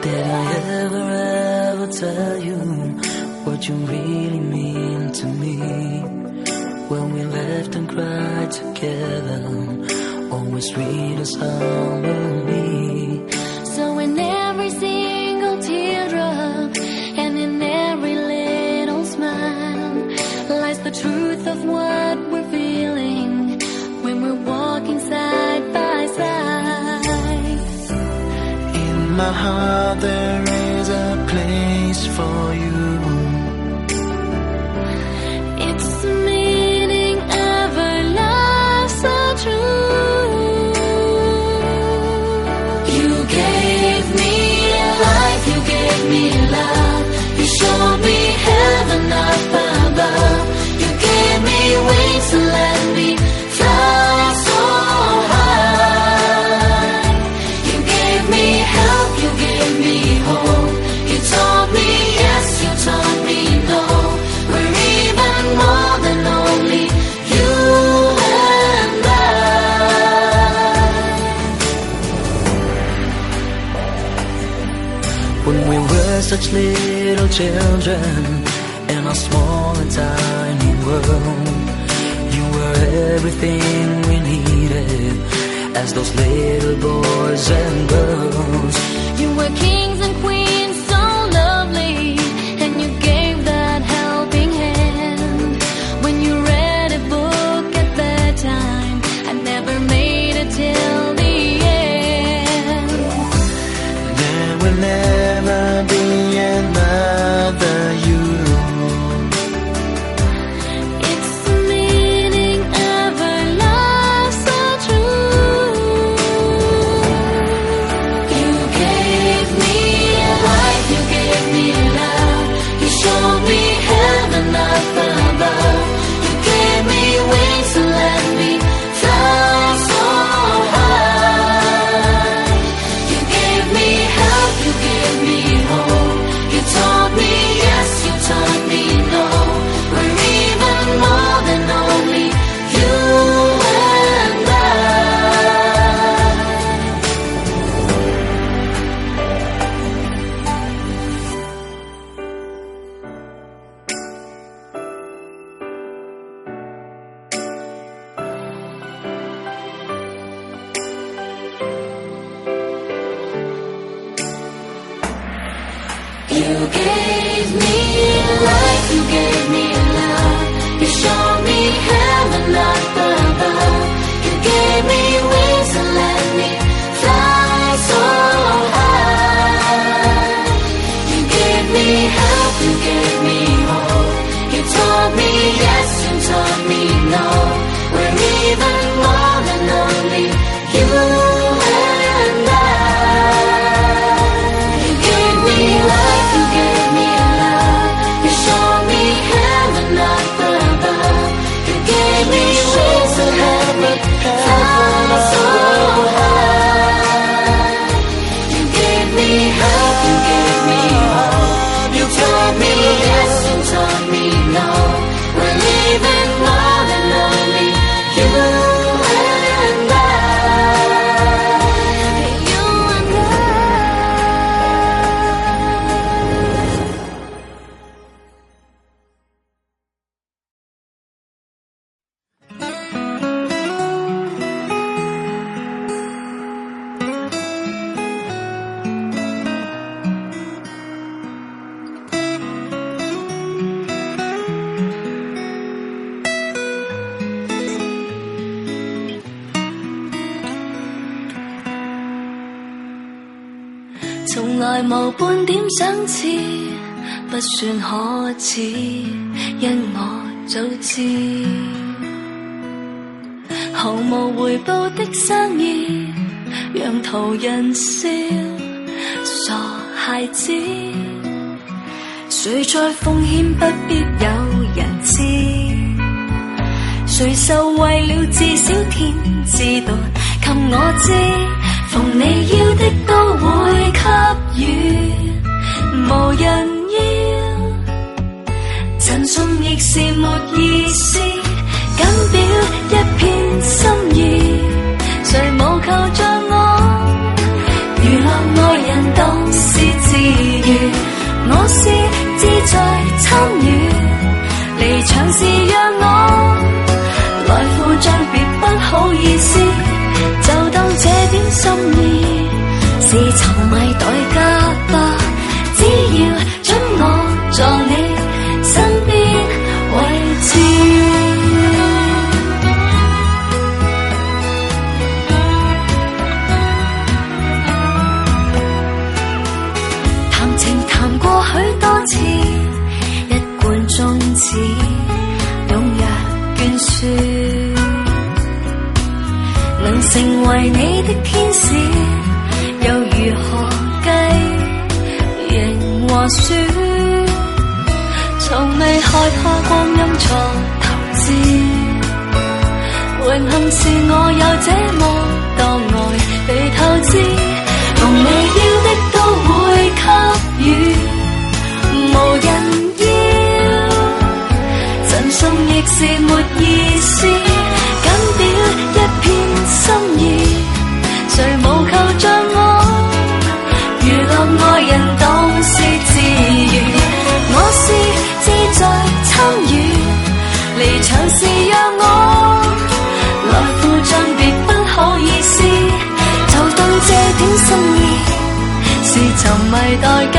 Did I ever tell you what you really mean to me? When we laughed and cried together, always read us harmony. So in every single teardrop and in every little smile lies the truth of what we're feeling when we're walking side by side. In my heart there is a place for you. It's the meaning of our love so true. You gave me life, you gave me love. You showed me heaven up above. You gave me wings to let me fly so high. You gave me help, you gave me hope. You taught me yes, you taught me no. We're even more than only you and I. When we were such little children in a small and tiny world, you were everything we needed as those little boys and girls. You were kings and queens, so lovely, and you gave that helping hand. When you read a book at bedtime, I never made it till the end. There will never be another you. It's the meaning of our love so true. You gave me life, you gave me love. You showed me heaven up above. You gave me wings to let me fly so high. You gave me help, you gave me hope. You taught me yes, you taught me no. We're even more than only you and I. You gave me life, you gave me love. You showed me heaven up above. You gave me wings to let me fly so high. You gave me help, you gave me hope. You taught me yes, you taught me no. We're even more than only you and I. You gave me life, you gave me love. You showed me heaven up above. You gave me wings to let me fly so high. You gave me help, you gave me hope. You taught me yes, you taught me no. We're even more than only you and I. You and I.從來無半點相似，不算可恥，因我早知，毫無回報的生意，讓途人笑，傻孩子，誰在奉獻不必有人知，誰受惠了至少天知道，給我知。逢你要的都會給予，無人要，贈送亦是沒意思，緊表一片心意，誰無求像我，娛樂愛人當是心意，是沉迷代價吧。只要准我在你身邊位置。談情談過許多次，一貫宗旨，踴躍捐輸，能成為你的天使，又如何計贏和輸？從未害怕光陰錯投資，榮幸是我有這麼多愛被透支，逢你要的都會給予，無人要，真心亦是沒意思，緊表一片心意，誰無求像我，娛樂愛人當是自娛，我是志在參與，離場時讓我來付賬，別不好意思，就當這點心意是沉迷代價。